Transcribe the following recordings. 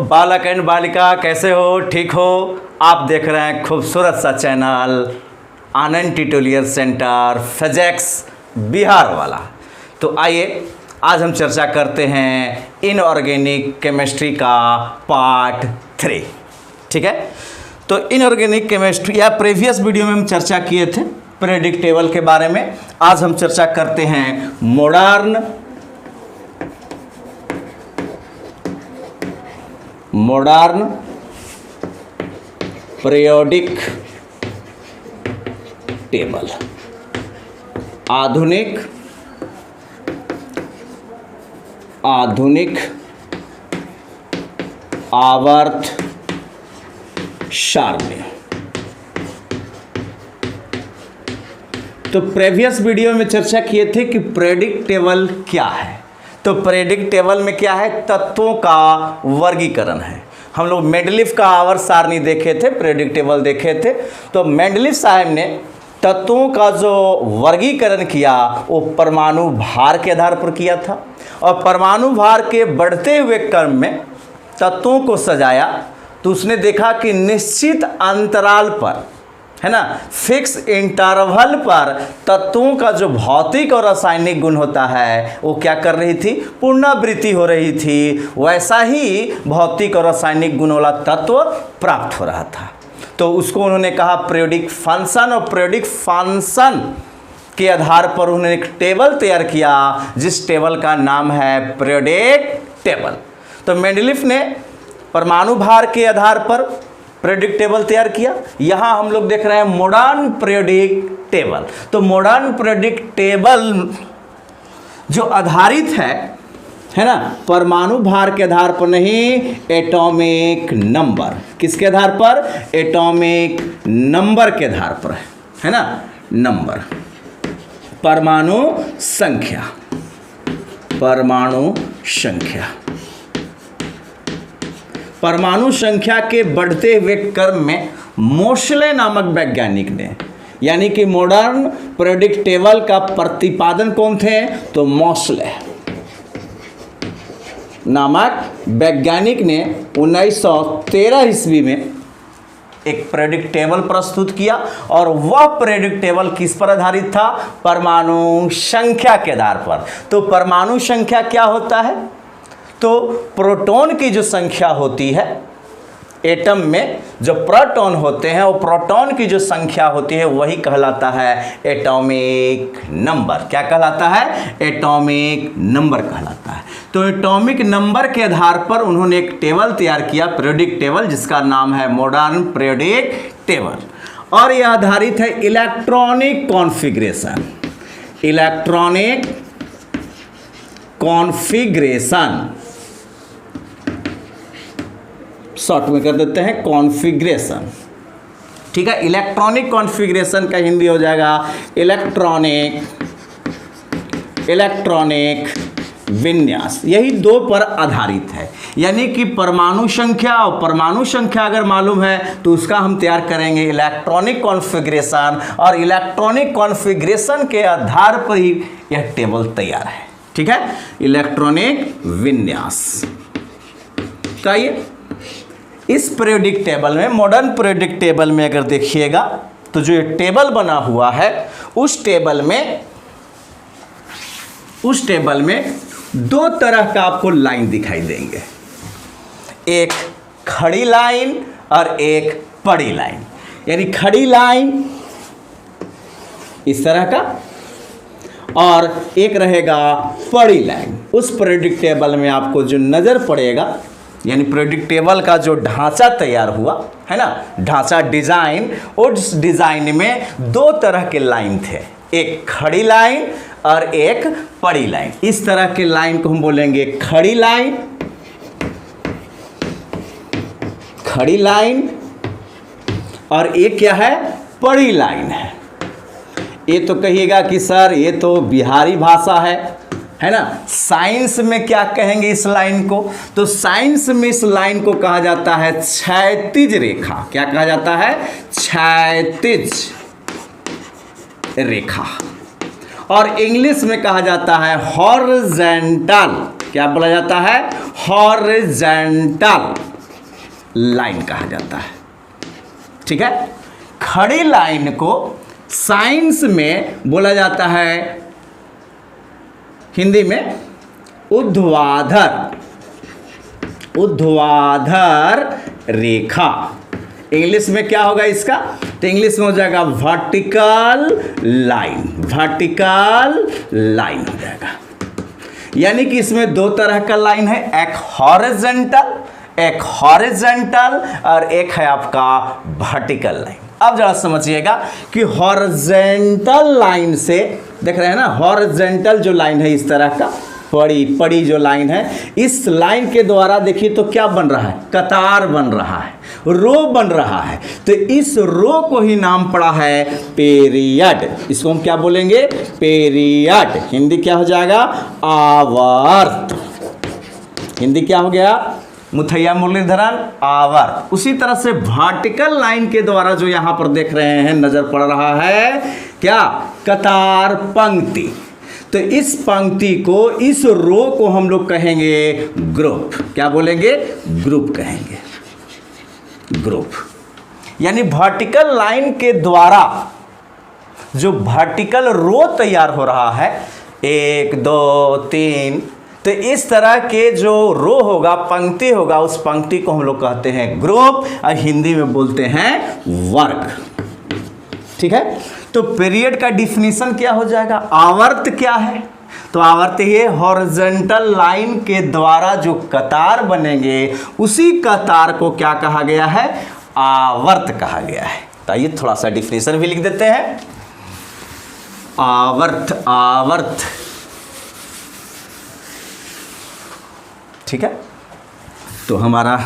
बालक एंड बालिका, कैसे हो? ठीक हो? आप देख रहे हैं खूबसूरत सा चैनल आनंद ट्यूटोरियल सेंटर फिजिक्स बिहार वाला। तो आइए आज हम चर्चा करते हैं इनऑर्गेनिक केमिस्ट्री का पार्ट 3। ठीक है, तो इनऑर्गेनिक केमिस्ट्री या प्रीवियस वीडियो में हम चर्चा किए थे पीरियोडिक टेबल के बारे में। आज हम चर्चा करते हैं मॉडर्न पीरियोडिक टेबल, आधुनिक आवर्त सारणी। तो प्रीवियस वीडियो में चर्चा किए थे कि पीरियोडिक टेबल क्या है। तो पीरियोडिक टेबल में क्या है? तत्वों का वर्गीकरण है। हम लोग मेंडलीफ का आवर्त सारणी देखे थे, पीरियोडिक टेबल देखे थे। तो मेंडलीफ साहब ने तत्वों का जो वर्गीकरण किया वो परमाणु भार के आधार पर किया था, और परमाणु भार के बढ़ते हुए क्रम में तत्वों को सजाया। तो उसने देखा कि निश्चित अंतराल पर, है ना, फिक्स इंटरवल पर तत्वों का जो भौतिक और रासायनिक गुण होता है वो क्या कर रही थी? पुनरावृत्ति हो रही थी। वैसा ही भौतिक और रासायनिक गुण वाला तत्व प्राप्त हो रहा था। तो उसको उन्होंने कहा पीरियोडिक फंक्शन, और पीरियोडिक फंक्शन के आधार पर उन्होंने एक टेबल तैयार किया जिस टेबल का नाम है पीरियोडिक टेबल। तो मेंडलीफ ने परमाणु भार के आधार पर पीरियोडिक टेबल तैयार किया। यहाँ हम लोग देख रहे हैं मॉडर्न पीरियोडिक टेबल। तो मॉडर्न पीरियोडिक टेबल जो आधारित है ना, परमाणु भार के आधार पर नहीं, एटॉमिक नंबर। किसके आधार पर? एटॉमिक नंबर के आधार पर है ना, नंबर, परमाणु संख्या, परमाणु संख्या के बढ़ते हुए क्रम में मोसले नामक वैज्ञानिक ने, यानी कि मॉडर्न पीरियोडिक टेबल का प्रतिपादन कौन थे? तो मोसले नामक वैज्ञानिक ने 1913 ईस्वी में एक पीरियोडिक टेबल प्रस्तुत किया। और वह पीरियोडिक टेबल किस पर आधारित था? परमाणु संख्या के आधार पर। तो परमाणु संख्या क्या होता है? तो प्रोटॉन की जो संख्या होती है, एटम में जो प्रोटॉन होते हैं, वो प्रोटॉन की जो संख्या होती है वही कहलाता है एटॉमिक नंबर। क्या कहलाता है? एटॉमिक नंबर कहलाता है। तो एटॉमिक नंबर के आधार पर उन्होंने एक टेबल तैयार किया, पीरियोडिक टेबल, जिसका नाम है मॉडर्न पीरियोडिक टेबल। और यह आधारित है इलेक्ट्रॉनिक कॉन्फ़िगरेशन, शॉर्ट में कर देते हैं कॉन्फ़िगरेशन। ठीक है, इलेक्ट्रॉनिक कॉन्फ़िगरेशन का हिंदी हो जाएगा इलेक्ट्रॉनिक विन्यास। यही दो पर आधारित है, यानी कि परमाणु संख्या, और परमाणु संख्या अगर मालूम है तो उसका हम तैयार करेंगे इलेक्ट्रॉनिक कॉन्फ़िगरेशन, और इलेक्ट्रॉनिक कॉन्फ़िगरेशन के आधार पर ही यह टेबल तैयार है। ठीक है, इलेक्ट्रॉनिक विन्यास का ये इस पीरियोडिक टेबल में, मॉडर्न पीरियोडिक टेबल में अगर देखिएगा तो जो टेबल बना हुआ है उस टेबल में दो तरह का आपको लाइन दिखाई देंगे, एक खड़ी लाइन और एक पड़ी लाइन। यानी खड़ी लाइन इस तरह का, और एक रहेगा पड़ी लाइन। उस पीरियोडिक टेबल में आपको जो नज़र पड़ेगा, यानी पीरियोडिक टेबल का जो ढांचा तैयार हुआ है ना, ढांचा डिज़ाइन, उस डिज़ाइन में दो तरह के लाइन थे, एक खड़ी लाइन और एक पड़ी लाइन। इस तरह के लाइन को हम बोलेंगे खड़ी लाइन, और एक क्या है? पड़ी लाइन है। ये तो कहिएगा कि सर ये तो बिहारी भाषा है ना, साइंस में क्या कहेंगे इस लाइन को? तो साइंस में इस लाइन को कहा जाता है क्षैतिज रेखा। क्या कहा जाता है? क्षैतिज रेखा। और इंग्लिश में कहा जाता है हॉरिजॉन्टल। क्या बोला जाता है? हॉरिजॉन्टल लाइन कहा जाता है। ठीक है, खड़ी लाइन को साइंस में बोला जाता है हिंदी में ऊर्ध्वाधर, ऊर्ध्वाधर रेखा। इंग्लिश में क्या होगा इसका? तो इंग्लिश में हो जाएगा वर्टिकल लाइन, वर्टिकल लाइन हो जाएगा। यानी कि इसमें दो तरह का लाइन है, एक हॉरिजॉन्टल, एक हॉरिजॉन्टल और एक है आपका वर्टिकल लाइन। अब जरा समझिएगा कि हॉरिजॉन्टल लाइन से देख रहे हैं ना, हॉरिजॉन्टल जो लाइन है इस तरह का पड़ी जो लाइन है, इस लाइन के द्वारा देखिए तो क्या बन रहा है? कतार बन रहा है, रो बन रहा है। तो इस रो को ही नाम पड़ा है पीरियड। इसको हम क्या बोलेंगे? पीरियड। हिंदी क्या हो जाएगा? आवर्त। हिंदी क्या हो गया? मुथैया मुरलीधरन, आवर्त। उसी तरह से वर्टिकल लाइन के द्वारा जो यहां पर देख रहे हैं, नजर पड़ रहा है क्या? कतार, पंक्ति। तो इस पंक्ति को, इस रो को हम लोग कहेंगे ग्रुप। क्या बोलेंगे? ग्रुप कहेंगे, ग्रुप। यानी वर्टिकल लाइन के द्वारा जो वर्टिकल रो तैयार हो रहा है, 1 2 3, तो इस तरह के जो रो होगा, पंक्ति होगा, उस पंक्ति को हम लोग कहते हैं ग्रुप और हिंदी में बोलते हैं वर्ग। ठीक है, तो पीरियड का डिफिनीशन क्या हो जाएगा? आवर्त क्या है? तो आवर्त ये हॉरिजॉन्टल लाइन के द्वारा जो कतार बनेंगे, उसी कतार को क्या कहा गया है? आवर्त कहा गया है। तो आइए थोड़ा सा डिफिनीशन भी लिख देते हैं। आवर्त, आवर्त। ठीक है, तो हमारा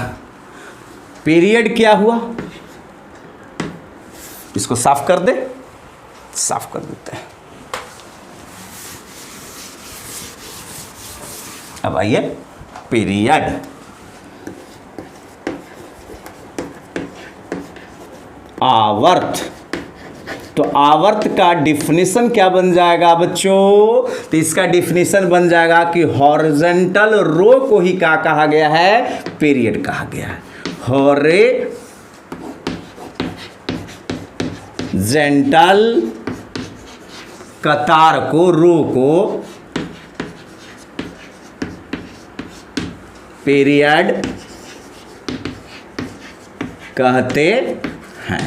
पीरियड क्या हुआ? इसको साफ कर दे, साफ कर देते हैं। अब आइए पीरियड। आवर्त, तो आवर्त का डिफिनीशन क्या बन जाएगा बच्चों? तो इसका डिफिनीशन बन जाएगा कि हॉरिजॉन्टल रो को ही क्या कहा गया है? पीरियड कहा गया है। हॉरिजॉन्टल कतार को, रो को पीरियड कहते हैं।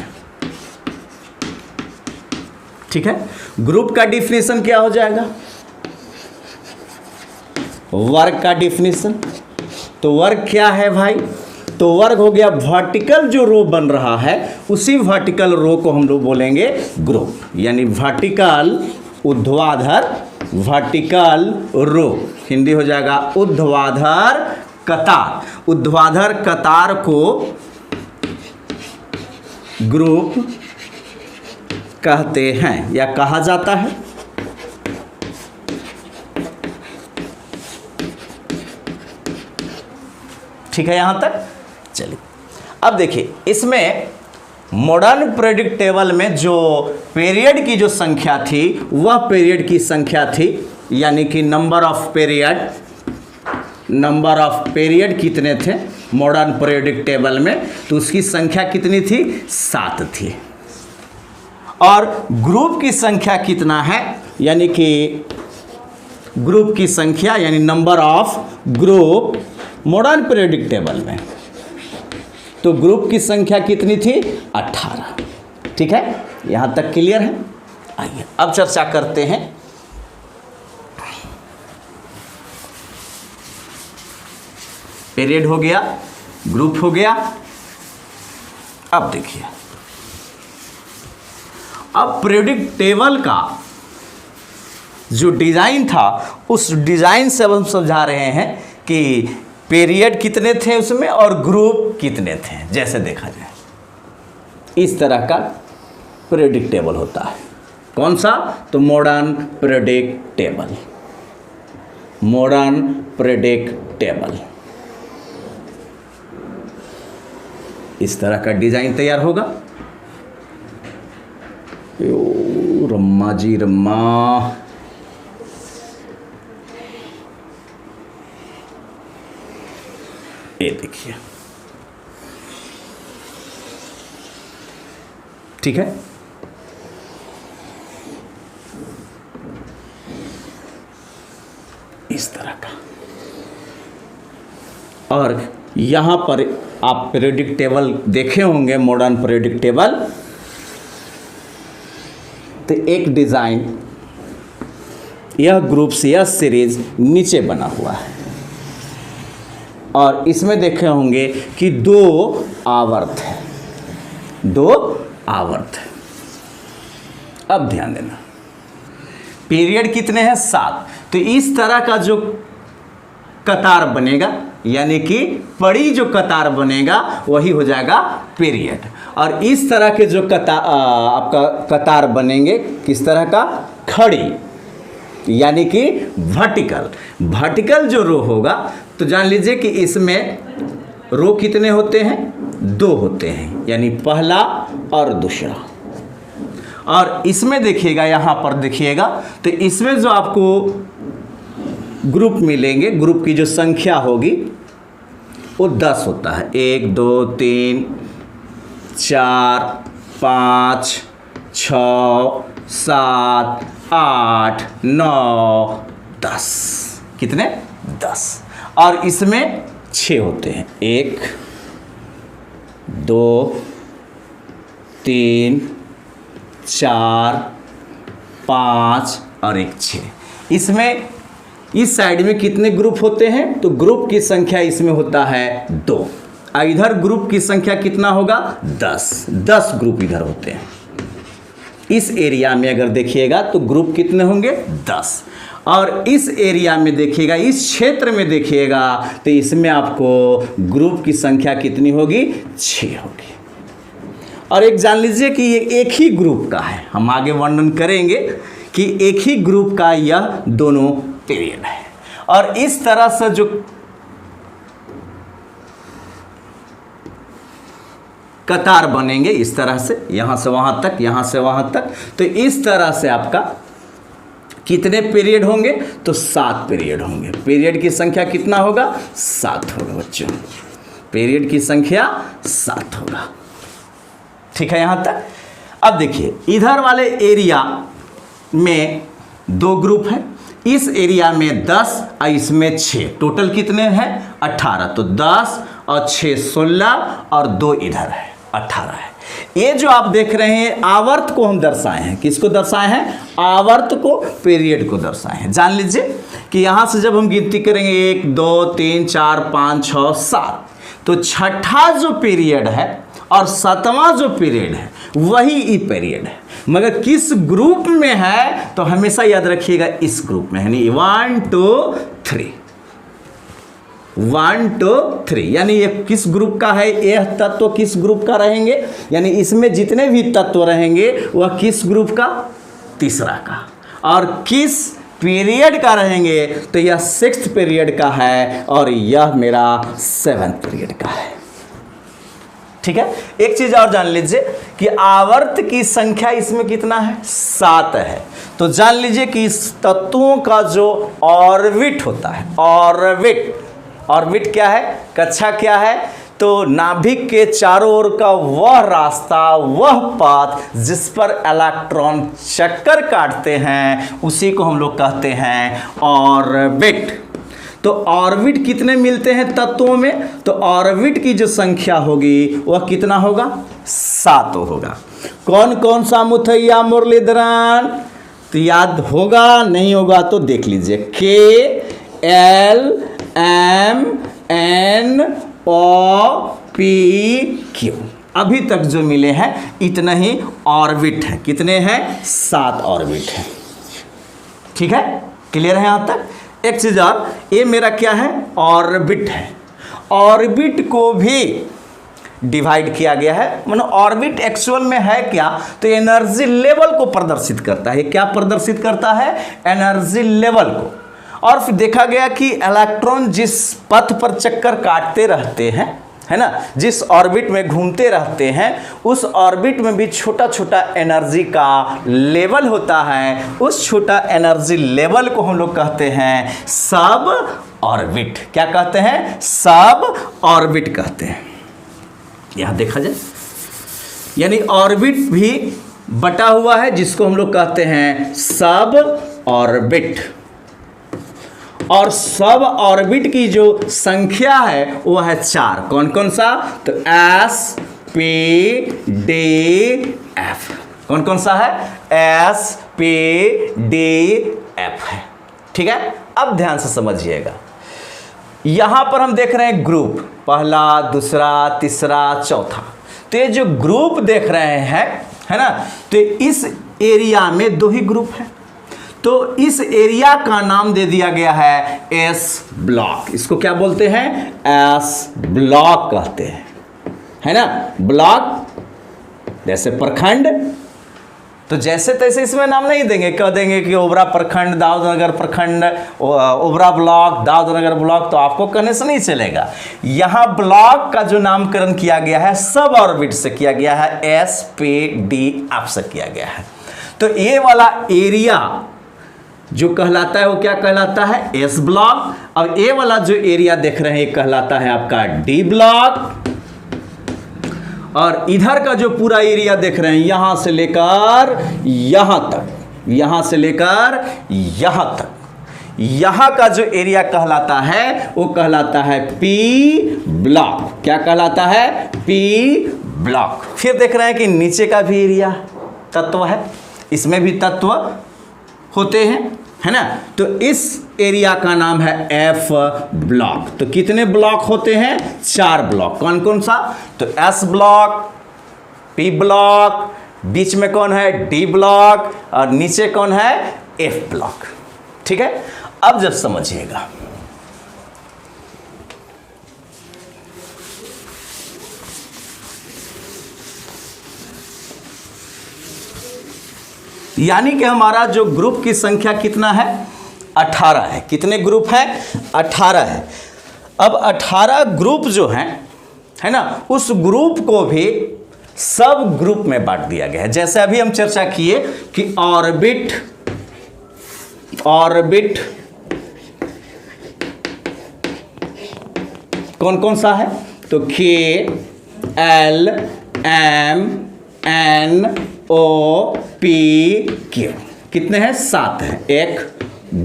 ठीक है, ग्रुप का डिफिनीशन क्या हो जाएगा? वर्ग का डिफिनीशन। तो वर्ग क्या है भाई? तो वर्ग हो गया वर्टिकल जो रो बन रहा है, उसी वर्टिकल रो को हम लोग बोलेंगे ग्रुप। यानी वर्टिकल, ऊर्ध्वाधर, वर्टिकल रो। हिंदी हो जाएगा ऊर्ध्वाधर कतार। ऊर्ध्वाधर कतार को ग्रुप कहते हैं या कहा जाता है। ठीक है यहां तक? चलिए अब देखिए, इसमें मॉडर्न पीरियडिक टेबल में जो पीरियड की जो संख्या थी, वह पीरियड की संख्या थी, यानी कि number of period, number of period कितने थे मॉडर्न पीरियडिक टेबल में? तो उसकी संख्या कितनी थी? 7 थी। और ग्रुप की संख्या कितना है? यानी कि ग्रुप की संख्या, यानी number of group modern periodic table में, तो ग्रुप की संख्या कितनी थी? 18। ठीक है, यहां तक क्लियर है? आइए अब चर्चा करते हैं पीरियड हो गया, ग्रुप हो गया। अब देखिए, अब पीरियडिक टेबल का जो डिज़ाइन था, उस डिज़ाइन से अब हम समझा रहे हैं कि पीरियड कितने थे उसमें और ग्रुप कितने थे। जैसे देखा जाए इस तरह का पीरियडिक टेबल होता है। कौन सा? तो modern periodic table, modern periodic table. इस तरह का डिजाइन तैयार होगा। रम्मा जी रम्मा, ये देखिए ठीक है। इस तरह का। और यहां पर आप पीरियोडिक टेबल देखे होंगे, मॉडर्न पीरियोडिक टेबल। तो एक डिज़ाइन, यह ग्रुप्स, यह सीरीज नीचे बना हुआ है और इसमें देखे होंगे कि 2 आवर्त है, 2 आवर्त है। अब ध्यान देना, पीरियड कितने हैं? 7। तो इस तरह का जो कतार बनेगा, यानी कि पड़ी जो कतार बनेगा वही हो जाएगा पीरियड। और इस तरह के जो आपका कतार बनेंगे, किस तरह का? खड़ी, यानी कि वर्टिकल। वर्टिकल जो रो होगा, तो जान लीजिए कि इसमें रो कितने होते हैं? 2 होते हैं, यानी पहला और दूसरा। और इसमें देखिएगा, यहाँ पर देखिएगा, तो इसमें जो आपको ग्रुप मिलेंगे, ग्रुप की जो संख्या होगी वो 10 होता है। 1 2 3 4 5 6 7 8 9 10। कितने? 10। और इसमें 6 होते हैं। 1 2 3 4 5 और 1 6। इसमें इस साइड में कितने ग्रुप होते हैं? तो ग्रुप की संख्या इसमें होता है 2। इधर ग्रुप की संख्या कितना होगा? 10 ग्रुप इधर होते हैं। इस एरिया में अगर देखिएगा तो ग्रुप कितने होंगे? 10। और इस एरिया में देखिएगा, इस क्षेत्र में देखिएगा, तो इसमें आपको ग्रुप की संख्या कितनी होगी? 6 होगी। और एक जान लीजिए कि ये एक ही ग्रुप का है, हम आगे वर्णन करेंगे कि एक ही ग्रुप का यह दोनों पीरियड है। और इस तरह से जो कतार बनेंगे, इस तरह से यहां से वहां तक, यहां से वहां तक, तो इस तरह से आपका कितने पीरियड होंगे? तो 7 पीरियड होंगे। पीरियड की संख्या कितना होगा? 7 होगा बच्चों। पीरियड की संख्या 7 होगा। ठीक है यहां तक। अब देखिए, इधर वाले एरिया में 2 ग्रुप हैं, इस एरिया में 10 और इसमें 6, टोटल कितने हैं? 18। तो 10 और 6 16 और 2 इधर है, 18 है। ये जो आप देख रहे हैं आवर्त को हम दर्शाए हैं। किसको दर्शाए हैं? आवर्त को, पीरियड को दर्शाए हैं। जान लीजिए कि यहाँ से जब हम गिनती करेंगे 1 2 3 4 5 6 7, तो छठा जो पीरियड है और 7वां जो पीरियड है वही ई पीरियड है। मगर किस ग्रुप में है? तो हमेशा याद रखिएगा इस ग्रुप में, यानी 1 2 3, 1 2 3, यानी ये किस ग्रुप का है? यह तत्व किस ग्रुप का रहेंगे? यानी इसमें जितने भी तत्व रहेंगे वह किस ग्रुप का? तीसरा का। और किस पीरियड का रहेंगे? तो यह 6th पीरियड का है और यह मेरा 7th पीरियड का है। ठीक है। एक चीज और जान लीजिए कि आवर्त की संख्या इसमें कितना है? 7 है। तो जान लीजिए कि इस तत्वों का जो ऑर्बिट होता है, ऑर्बिट क्या है? कक्षा क्या है? तो नाभिक के चारों ओर का वह रास्ता, वह पाथ जिस पर इलेक्ट्रॉन चक्कर काटते हैं, उसी को हम लोग कहते हैं ऑर्बिट। तो ऑर्बिट कितने मिलते हैं तत्वों में? तो ऑर्बिट की जो संख्या होगी वह कितना होगा? 7 होगा। कौन कौन सा मुथैया मुरलीधरन? तो याद होगा, नहीं होगा तो देख लीजिए। K L M N O P Q, अभी तक जो मिले हैं इतना ही ऑर्बिट है। कितने हैं? 7 ऑर्बिट है। ठीक है, क्लियर है यहाँ तक। एक चीज और, ये मेरा क्या है? ऑर्बिट है। ऑर्बिट को भी डिवाइड किया गया है। मतलब ऑर्बिट एक्चुअल में है क्या? तो एनर्जी लेवल को प्रदर्शित करता है। क्या प्रदर्शित करता है? एनर्जी लेवल को। और फिर देखा गया कि इलेक्ट्रॉन जिस पथ पर चक्कर काटते रहते हैं, है ना, जिस ऑर्बिट में घूमते रहते हैं, उस ऑर्बिट में भी छोटा छोटा एनर्जी का लेवल होता है। उस छोटा एनर्जी लेवल को हम लोग कहते हैं सब ऑर्बिट। क्या कहते हैं? सब ऑर्बिट कहते हैं। यहां देखा जाए यानी ऑर्बिट भी बटा हुआ है, जिसको हम लोग कहते हैं सब ऑर्बिट। और सब ऑर्बिट की जो संख्या है वो है 4। कौन कौन सा? तो एस पी डी एफ। कौन कौन सा है? एस पी डी एफ है। ठीक है, अब ध्यान से समझिएगा। यहां पर हम देख रहे हैं ग्रुप, पहला, दूसरा, तीसरा, चौथा। तो ये जो ग्रुप देख रहे हैं, है ना, तो इस एरिया में 2 ही ग्रुप है। तो इस एरिया का नाम दे दिया गया है एस ब्लॉक। इसको क्या बोलते हैं? एस ब्लॉक कहते हैं, है ना। ब्लॉक जैसे प्रखंड, तो जैसे तैसे इसमें नाम नहीं देंगे, कह देंगे कि ओबरा प्रखंड, दाऊदनगर प्रखंड, ओबरा ब्लॉक, दाऊदनगर ब्लॉक, तो आपको कहने से नहीं चलेगा। यहाँ ब्लॉक का जो नामकरण किया गया है सब ऑर्बिट से किया गया है, एस पी डी एफ से किया गया है। तो ये वाला एरिया जो कहलाता है वो क्या कहलाता है? S block. अब ये वाला जो एरिया देख रहे हैं ये कहलाता है आपका डी ब्लॉक। और इधर का जो पूरा एरिया देख रहे हैं यहां से लेकर यहां तक, यहां से लेकर यहां तक, यहां का जो एरिया कहलाता है वो कहलाता है पी ब्लॉक। क्या कहलाता है? P block. फिर देख रहे हैं कि नीचे का भी एरिया तत्व है, इसमें भी तत्व होते हैं, है ना। तो इस एरिया का नाम है एफ ब्लॉक। तो कितने ब्लॉक होते हैं? 4 ब्लॉक। कौन कौन सा? तो एस ब्लॉक, पी ब्लॉक, बीच में कौन है? डी ब्लॉक, और नीचे कौन है? F block. ठीक है, अब जब समझिएगा, यानी कि हमारा जो ग्रुप की संख्या कितना है? 18 है। कितने ग्रुप है? 18 है। अब 18 ग्रुप जो हैं, है ना, उस ग्रुप को भी सब ग्रुप में बांट दिया गया है। जैसे अभी हम चर्चा किए कि ऑर्बिट, ऑर्बिट कौन कौन सा है? तो के, एल, एम, एन, ओ, पी, क्यू। कितने हैं? 7 हैं। 1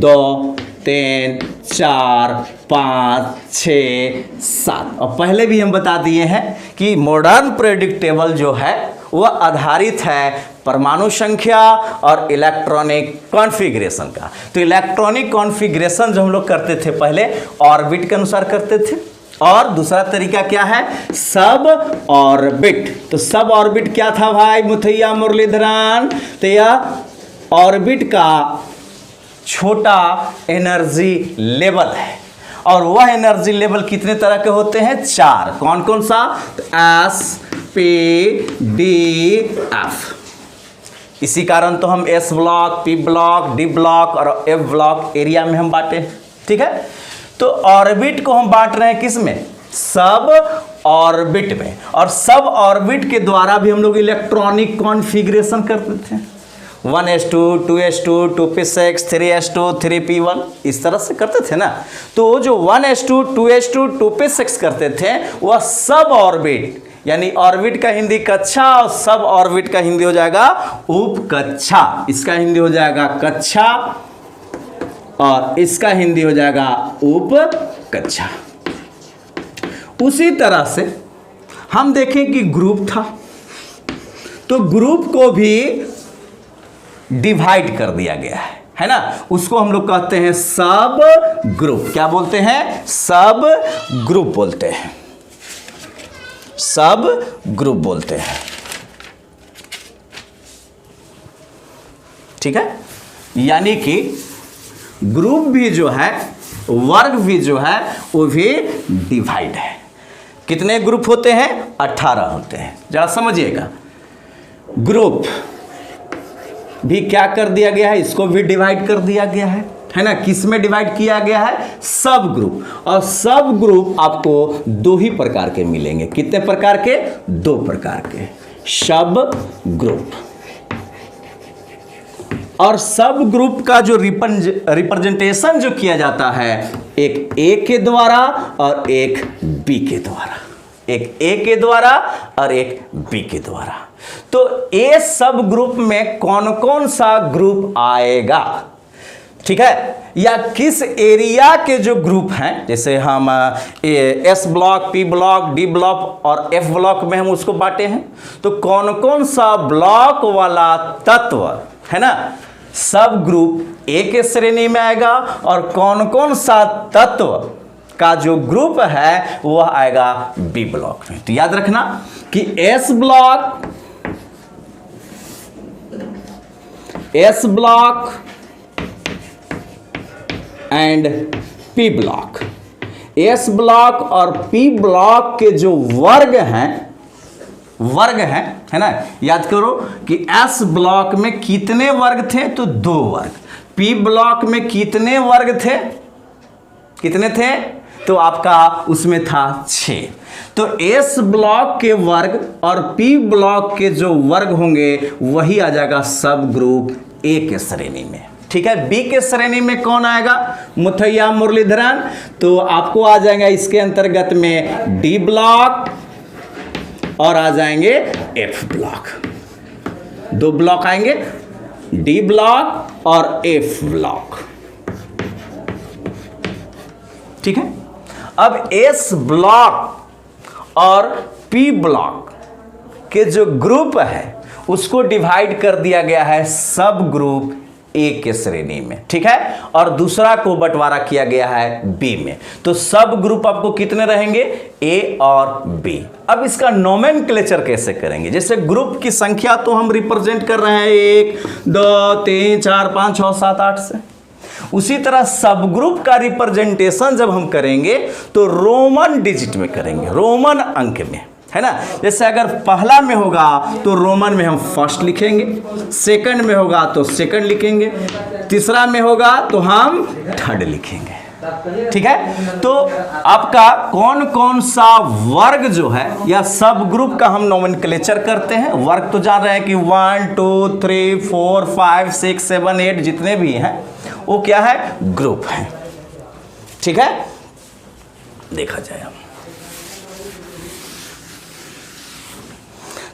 2 3 4 5 6 7। और पहले भी हम बता दिए हैं कि मॉडर्न पीरियोडिक टेबल जो है वह आधारित है परमाणु संख्या और इलेक्ट्रॉनिक कॉन्फ़िगरेशन का। तो इलेक्ट्रॉनिक कॉन्फ़िगरेशन जो हम लोग करते थे पहले ऑर्बिट के अनुसार करते थे, और दूसरा तरीका क्या है? सब ऑर्बिट। तो सब ऑर्बिट क्या था भाई मुथैया मुरलीधरन? तो यह ऑर्बिट का छोटा एनर्जी लेवल है। और वह एनर्जी लेवल कितने तरह के होते हैं? 4। कौन कौन सा? तो एस पी डी एफ। इसी कारण तो हम S block, P block, D block और एफ ब्लॉक एरिया में हम बांटे। ठीक है, तो ऑर्बिट को हम बांट रहे हैं किस में? सब ऑर्बिट में। और सब ऑर्बिट के द्वारा भी हम लोग इलेक्ट्रॉनिक कॉन्फ़िगरेशन करते थे। 1s2, 2s2, 2p6, 3s2, 3p1, इस तरह से करते थे ना। तो जो 1s2, 2s2, 2p6 करते थे वह सब ऑर्बिट, यानी ऑर्बिट का हिंदी कक्षा और सब ऑर्बिट का हिंदी हो जाएगा उपकक्षा। इसका हिंदी हो जाएगा कक्षा और इसका हिंदी हो जाएगा उपकक्षा। उसी तरह से हम देखें कि ग्रुप था, तो ग्रुप को भी डिवाइड कर दिया गया है ना। उसको हम लोग कहते हैं सब ग्रुप। क्या बोलते हैं? सब ग्रुप बोलते हैं, सब ग्रुप बोलते हैं। ठीक है, यानी कि ग्रुप भी जो है, वर्ग भी जो है, वो भी डिवाइड है। कितने ग्रुप होते हैं? 18 होते हैं। जरा समझिएगा, ग्रुप भी क्या कर दिया गया है? इसको भी डिवाइड कर दिया गया है ना। किस में डिवाइड किया गया है? सब ग्रुप। और सब ग्रुप आपको 2 ही प्रकार के मिलेंगे। कितने प्रकार के? 2 प्रकार के सब ग्रुप। और सब ग्रुप का जो रिप्रेजेंटेशन जो किया जाता है, एक ए के द्वारा और एक बी के द्वारा। एक ए के द्वारा और एक बी के द्वारा। तो ए सब ग्रुप में कौन कौन सा ग्रुप आएगा, ठीक है, या किस एरिया के जो ग्रुप हैं, जैसे हम S block, P block, D block और एफ ब्लॉक में हम उसको बांटे हैं, तो कौन कौन सा ब्लॉक वाला तत्व है ना सब ग्रुप ए के श्रेणी में आएगा और कौन कौन सा तत्व का जो ग्रुप है वह आएगा बी ब्लॉक में। तो याद रखना कि S block and P block, S block और पी ब्लॉक के जो वर्ग हैं है ना, याद करो कि एस ब्लॉक में कितने वर्ग थे, तो 2 वर्ग। पी ब्लॉक में कितने वर्ग थे, कितने थे, तो आपका उसमें था 6। तो एस ब्लॉक के वर्ग और पी ब्लॉक के जो वर्ग होंगे वही आ जाएगा सब ग्रुप ए के श्रेणी में, ठीक है। बी के श्रेणी में कौन आएगा, मुथैया मुरलीधरन, तो आपको आ जाएगा इसके अंतर्गत में डी ब्लॉक और आ जाएंगे एफ ब्लॉक। 2 ब्लॉक आएंगे, डी ब्लॉक और एफ ब्लॉक, ठीक है। अब एस ब्लॉक और पी ब्लॉक के जो ग्रुप है उसको डिवाइड कर दिया गया है सब ग्रुप ए के श्रेणी में, ठीक है, और दूसरा को बंटवारा किया गया है बी में। तो सब ग्रुप आपको कितने रहेंगे, ए और बी। अब इसका नोमेनक्लेचर कैसे करेंगे, जैसे ग्रुप की संख्या तो हम रिप्रेजेंट कर रहे हैं 1 2 3 4 5 6 7 8 से, उसी तरह सब ग्रुप का रिप्रेजेंटेशन जब हम करेंगे तो रोमन डिजिट में करेंगे, रोमन अंक में, है ना। जैसे अगर पहला में होगा तो रोमन में हम फर्स्ट लिखेंगे, सेकंड में होगा तो सेकंड लिखेंगे, तीसरा में होगा तो हम थर्ड लिखेंगे, ठीक है। तो आपका कौन कौन सा वर्ग जो है या सब ग्रुप का हम नोमेनक्लेचर करते हैं। वर्ग तो जान रहे हैं कि 1 2 3 4 5 6 7 8 जितने भी हैं वो क्या है, ग्रुप है, ठीक है। देखा जाए हम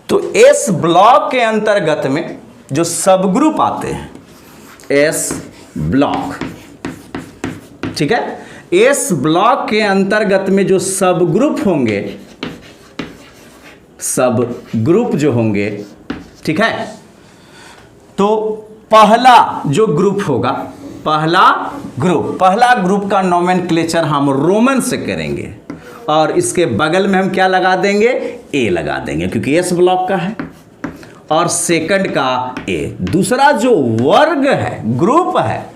तो एस ब्लॉक के अंतर्गत में जो सब ग्रुप आते हैं, एस ब्लॉक, ठीक है, एस ब्लॉक के अंतर्गत में जो सब ग्रुप होंगे, सब ग्रुप जो होंगे, ठीक है, तो पहला जो ग्रुप होगा, पहला ग्रुप का नोमेनक्लेचर हम रोमन से करेंगे और इसके बगल में हम क्या लगा देंगे, ए लगा देंगे क्योंकि एस ब्लॉक का है, और सेकंड का ए। दूसरा जो वर्ग है, ग्रुप है,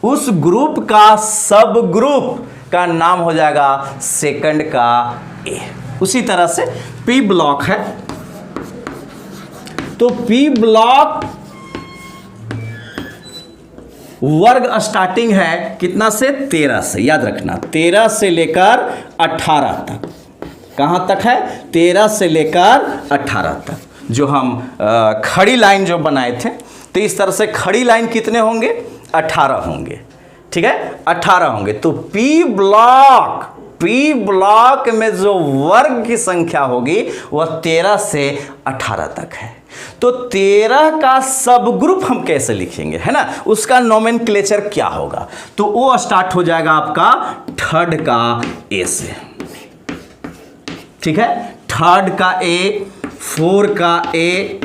उस ग्रुप का सब ग्रुप का नाम हो जाएगा सेकंड का ए। उसी तरह से पी ब्लॉक है, तो पी ब्लॉक वर्ग स्टार्टिंग है कितना से, 13 से, याद रखना 13 से लेकर 18 तक। कहां तक है, 13 से लेकर 18 तक। जो हम खड़ी लाइन जो बनाए थे, तो इस तरह से खड़ी लाइन कितने होंगे, 18 होंगे, ठीक है, 18 होंगे। तो पी ब्लॉक में जो वर्ग की संख्या होगी वह 13 से 18 तक है। तो 13 का सब ग्रुप हम कैसे लिखेंगे, है ना, उसका नोमेनक्लेचर क्या होगा, तो वो स्टार्ट हो जाएगा आपका थर्ड का ए से, ठीक है, थर्ड का ए, 4 का ए,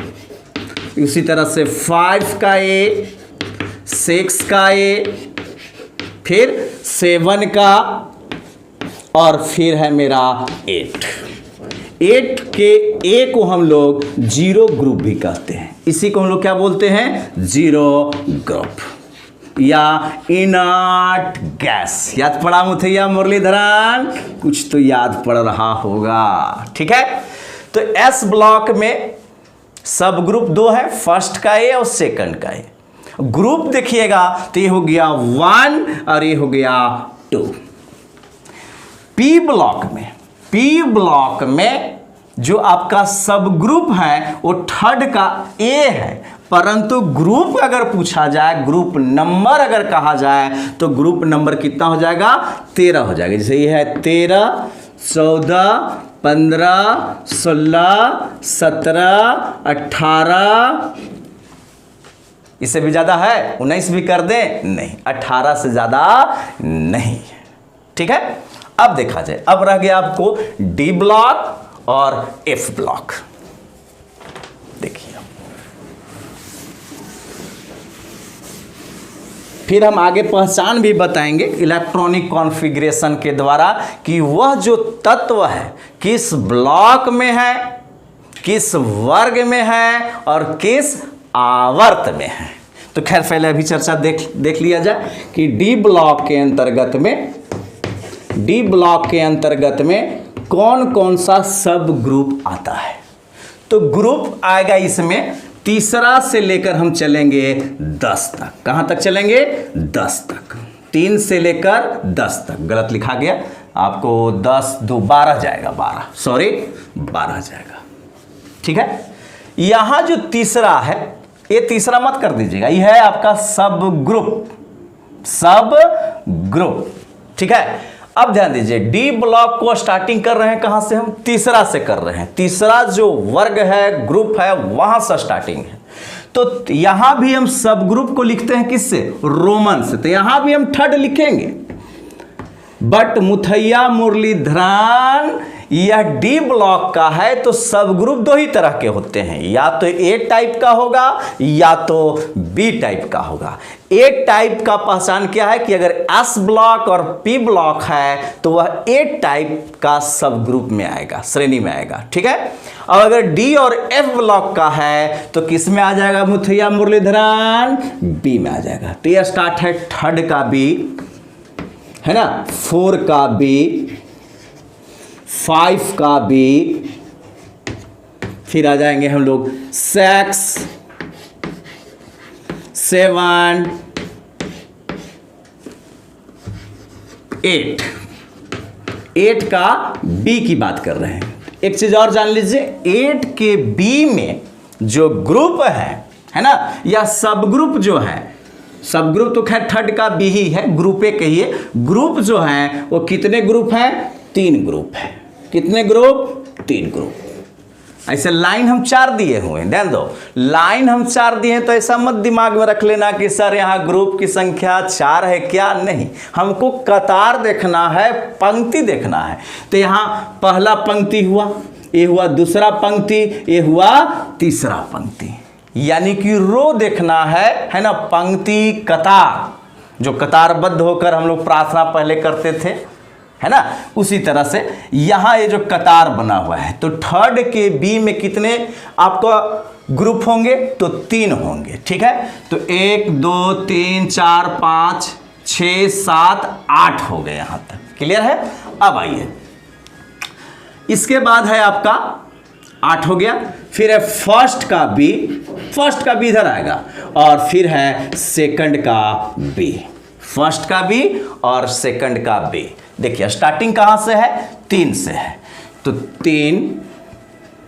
उसी तरह से 5 का ए, 6 का ए, फिर 7 का, और फिर है मेरा 8 के ए को हम लोग जीरो ग्रुप भी कहते हैं। इसी को हम लोग क्या बोलते हैं, जीरो ग्रुप या इनर्ट गैस। याद पड़ा मुथैया मुरलीधरन, कुछ तो याद पड़ रहा होगा, ठीक है। तो एस ब्लॉक में सब ग्रुप 2 है, फर्स्ट का ए और सेकंड का ए। ग्रुप देखिएगा तो ये हो गया 1 और ये हो गया 2। पी ब्लॉक में जो आपका सब ग्रुप है वो थर्ड का ए है, परंतु ग्रुप अगर पूछा जाए, ग्रुप नंबर अगर कहा जाए तो ग्रुप नंबर कितना हो जाएगा, 13 हो जाएगा। जैसे ये है 13, 14, 15, 16, 17, 18, इससे भी ज़्यादा है? 19 भी कर दें? नहीं, 18 से ज़्यादा नहीं है। ठीक है, अब देखा जाए, अब रह गया आपको डी ब्लॉक और एफ ब्लॉक। देखिए, फिर हम आगे पहचान भी बताएंगे इलेक्ट्रॉनिक कॉन्फ़िगरेशन के द्वारा कि वह जो तत्व है किस ब्लॉक में है, किस वर्ग में है और किस आवर्त में है। तो खैर पहले अभी चर्चा देख लिया जाए कि डी ब्लॉक के अंतर्गत में कौन कौन सा सब ग्रुप आता है। तो ग्रुप आएगा इसमें तीसरा से लेकर हम चलेंगे 10 तक। कहां तक चलेंगे? 10 तक। 3 से लेकर 10 तक, गलत लिखा गया, आपको 10 2 12 जाएगा, 12 जाएगा। ठीक है, यहां जो तीसरा है, ये तीसरा मत कर दीजिएगा, यह है आपका सब ग्रुप। ठीक है, अब ध्यान दीजिए, डी ब्लॉक को स्टार्टिंग कर रहे हैं कहां से? हम तीसरा से कर रहे हैं। तीसरा जो वर्ग है, ग्रुप है, वहां से स्टार्टिंग है। तो यहां भी हम सब ग्रुप को लिखते हैं किससे? रोमन से। तो यहां भी हम थर्ड लिखेंगे, बट मुथैया मुरलीधरन यह डी ब्लॉक का है। तो सब ग्रुप 2 ही तरह के होते हैं, या तो ए टाइप का होगा या तो बी टाइप का होगा। ए टाइप का पहचान क्या है कि अगर एस ब्लॉक और पी ब्लॉक है तो वह ए टाइप का सब ग्रुप में आएगा, श्रेणी में आएगा। ठीक है, और अगर डी और एफ ब्लॉक का है तो किस में आ जाएगा? मुथैया मुरलीधरन बी में आ जाएगा। तो यह स्टार्ट है थर्ड का बी, है ना, 4 का बी, 5 का बी, फिर आ जाएंगे हम लोग 6, 7, 8 का बी की बात कर रहे हैं। एक चीज और जान लीजिए, 8 के बी में जो ग्रुप है ना, या सब ग्रुप जो है, सब ग्रुप तो खैर थर्ड का बी ही है, ग्रुपे कहिए। ग्रुप जो है वो कितने ग्रुप हैं? 3 ग्रुप है। कितने ग्रुप? 3 ग्रुप। ऐसे लाइन हम 4 दिए हुए हैं, ध्यान दो, लाइन हम 4 दिए हैं, तो ऐसा मत दिमाग में रख लेना कि सर यहाँ ग्रुप की संख्या 4 है क्या। नहीं, हमको कतार देखना है, पंक्ति देखना है। तो यहाँ पहला पंक्ति हुआ, ये हुआ दूसरा पंक्ति, ये हुआ तीसरा पंक्ति, यानी कि रो देखना है ना, पंक्ति कतार, जो कतारबद्ध होकर हम लोग प्रार्थना पहले करते थे, है ना, उसी तरह से यहाँ ये जो कतार बना हुआ है। तो थर्ड के बी में कितने आपका ग्रुप होंगे? तो 3 होंगे। ठीक है, तो 1 2 3 4 5 6 7 8 हो गए, यहाँ तक क्लियर है। अब आइए, इसके बाद है आपका 8 हो गया, फिर है फर्स्ट का बी इधर आएगा, और फिर है सेकंड का बी, फर्स्ट का बी और सेकंड का बी। देखिए स्टार्टिंग कहां से है? 3 से है। तो 3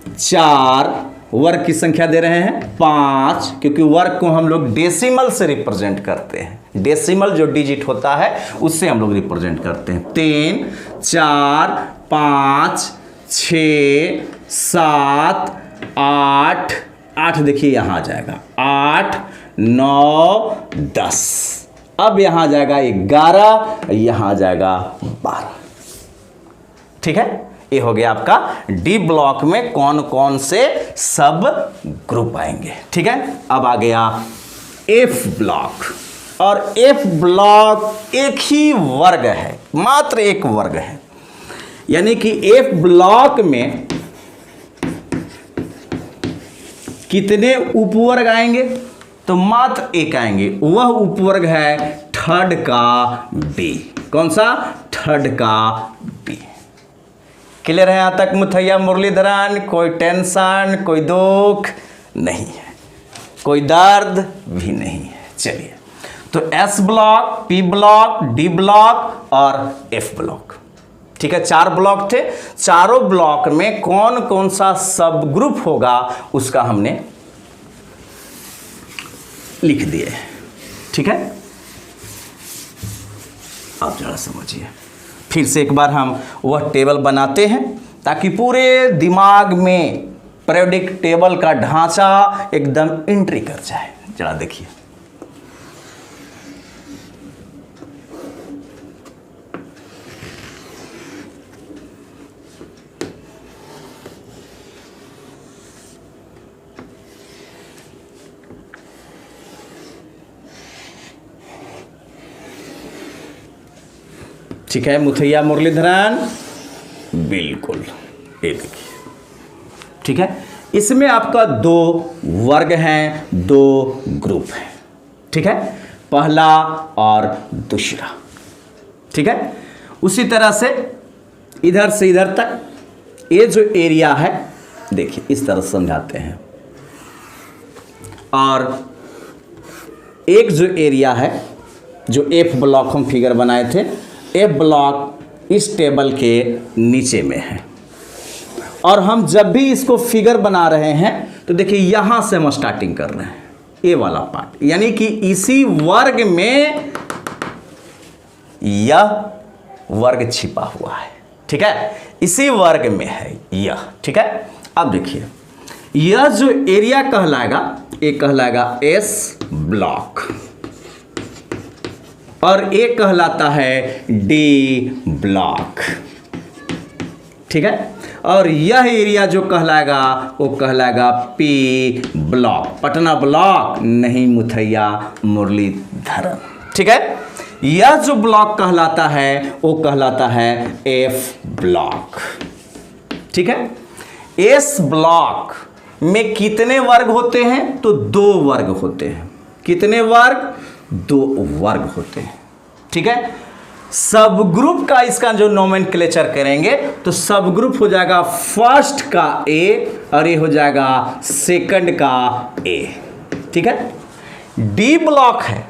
4 वर्ग की संख्या दे रहे हैं 5, क्योंकि वर्ग को हम लोग डेसिमल से रिप्रेजेंट करते हैं। डेसिमल जो डिजिट होता है उससे हम लोग रिप्रेजेंट करते हैं। 3 4 5 6 7 8 देखिए यहाँ आ जाएगा 8 9 10। अब यहाँ आ जाएगा 11, यहाँ आ जाएगा 12। ठीक है, ये हो गया आपका डी ब्लॉक में कौन कौन से सब ग्रुप आएंगे। ठीक है, अब आ गया एफ ब्लॉक, और एफ ब्लॉक एक ही वर्ग है, मात्र एक वर्ग है, यानी कि एफ ब्लॉक में कितने उपवर्ग आएंगे? तो मात्र एक आएंगे, वह उपवर्ग है थर्ड का बी। कौन सा? थर्ड का बी। क्लियर है यहां तक मुथैया मुरलीधरन? कोई टेंशन, कोई दुख नहीं है, कोई दर्द भी नहीं है। चलिए, तो S block, P block, D block और एफ ब्लॉक। ठीक है, 4 ब्लॉक थे, चारों ब्लॉक में कौन कौन सा सब ग्रुप होगा उसका हमने लिख दिए। ठीक है, आप जरा समझिए, फिर से एक बार हम वह टेबल बनाते हैं ताकि पूरे दिमाग में पीरियोडिक टेबल का ढांचा एकदम एंट्री कर जाए। जरा देखिए, ठीक है मुथैया मुरलीधरन, बिल्कुल, ये देखिए, ठीक है। इसमें आपका 2 वर्ग हैं, 2 ग्रुप हैं, ठीक है, पहला और दूसरा, ठीक है। उसी तरह से इधर तक ये जो एरिया है, देखिए इस तरह समझाते हैं, और एक जो एरिया है, जो F ब्लॉक हम फिगर बनाए थे, F ब्लॉक इस टेबल के नीचे में है, और हम जब भी इसको फिगर बना रहे हैं तो देखिए यहाँ से हम स्टार्टिंग कर रहे हैं, ये वाला पार्ट, यानी कि इसी वर्ग में यह वर्ग छिपा हुआ है, ठीक है, इसी वर्ग में है यह, ठीक है। अब देखिए, यह जो एरिया कहलाएगा, ये कहलाएगा S ब्लॉक, और ये कहलाता है D ब्लॉक, ठीक है। और यह एरिया जो कहलाएगा वो कहलाएगा P ब्लॉक, पटना ब्लॉक नहीं, मुथैया मुरलीधरन, ठीक है। यह जो ब्लॉक कहलाता है वो कहलाता है F ब्लॉक, ठीक है। S ब्लॉक में कितने वर्ग होते हैं? तो 2 वर्ग होते हैं। कितने वर्ग? 2 वर्ग होते हैं, ठीक है। सब ग्रुप का इसका जो नोमेनक्लेचर करेंगे तो सब ग्रुप हो जाएगा फर्स्ट का A और ये हो जाएगा सेकंड का A, ठीक है। D ब्लॉक है,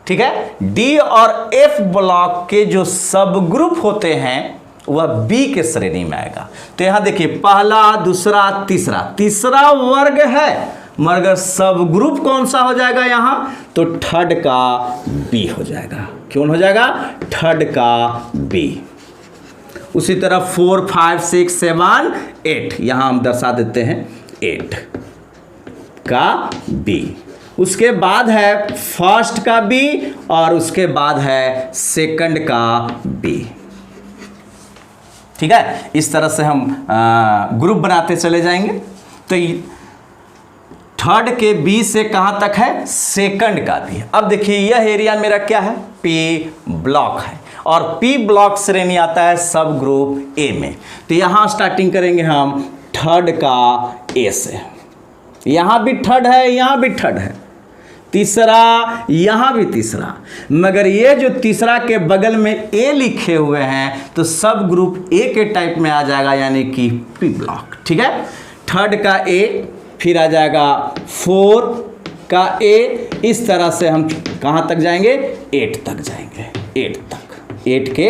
ठीक है। D और F ब्लॉक के जो सब ग्रुप होते हैं वह B के श्रेणी में आएगा। तो यहां देखिए, पहला, दूसरा, तीसरा वर्ग है, मगर सब ग्रुप कौन सा हो जाएगा यहां? तो थर्ड का B हो जाएगा। कौन हो जाएगा? थर्ड का B। उसी तरह 4, 5, 6, 7, 8 यहां हम दर्शा देते हैं 8 का B। उसके बाद है फर्स्ट का B और उसके बाद है सेकंड का B, ठीक है। इस तरह से हम ग्रुप बनाते चले जाएंगे। तो थर्ड के B से कहां तक है? सेकंड का B। अब देखिए, यह एरिया मेरा क्या है? P ब्लॉक है, और P ब्लॉक श्रेणी आता है सब ग्रुप A में। तो यहां स्टार्टिंग करेंगे हम थर्ड का A से। यहां भी थर्ड है, यहां भी थर्ड है, तीसरा, यहां भी तीसरा, मगर ये जो तीसरा के बगल में A लिखे हुए हैं तो सब ग्रुप A के टाइप में आ जाएगा, यानी कि P ब्लॉक, ठीक है। थर्ड का A, फिर आ जाएगा 4 का A। इस तरह से हम कहां तक जाएंगे? 8 तक जाएंगे, 8 तक, 8 के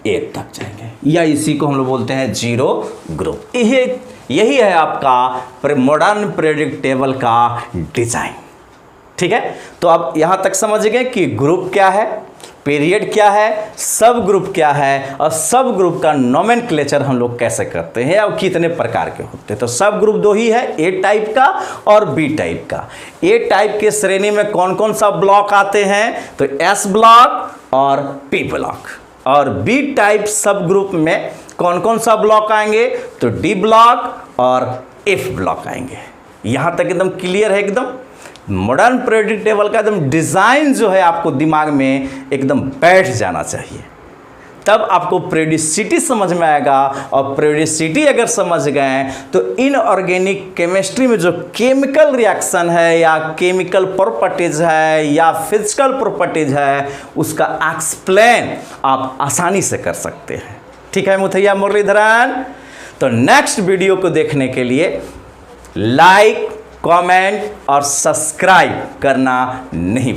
8 तक जाएंगे, या इसी को हम लोग बोलते हैं 0 ग्रुप। यही है आपका मॉडर्न पीरियोडिक टेबल का डिजाइन, ठीक है। तो अब यहां तक समझ गए कि ग्रुप क्या है, पीरियड क्या है, सब ग्रुप क्या है, और सब ग्रुप का नोमेनक्लेचर हम लोग कैसे करते हैं और कितने प्रकार के होते हैं। तो सब ग्रुप 2 ही है, A टाइप का और B टाइप का। A टाइप के श्रेणी में कौन कौन सा ब्लॉक आते हैं? तो S ब्लॉक और P ब्लॉक। और B टाइप सब ग्रुप में कौन कौन सा ब्लॉक आएंगे? तो D ब्लॉक और F ब्लॉक आएंगे। यहां तक एकदम क्लियर है? एकदम मॉडर्न पीरियोडिक टेबल का एकदम डिज़ाइन जो है आपको दिमाग में एकदम बैठ जाना चाहिए, तब आपको पीरियोडिसिटी समझ में आएगा। और पीरियोडिसिटी अगर समझ गए तो इनऑर्गेनिक केमिस्ट्री में जो केमिकल रिएक्शन है या केमिकल प्रॉपर्टीज है या फिजिकल प्रॉपर्टीज है, उसका एक्सप्लेन आप आसानी से कर सकते हैं, ठीक है मुथैया मुरलीधरन। तो नेक्स्ट वीडियो को देखने के लिए लाइक, कमेंट और सब्सक्राइब करना नहीं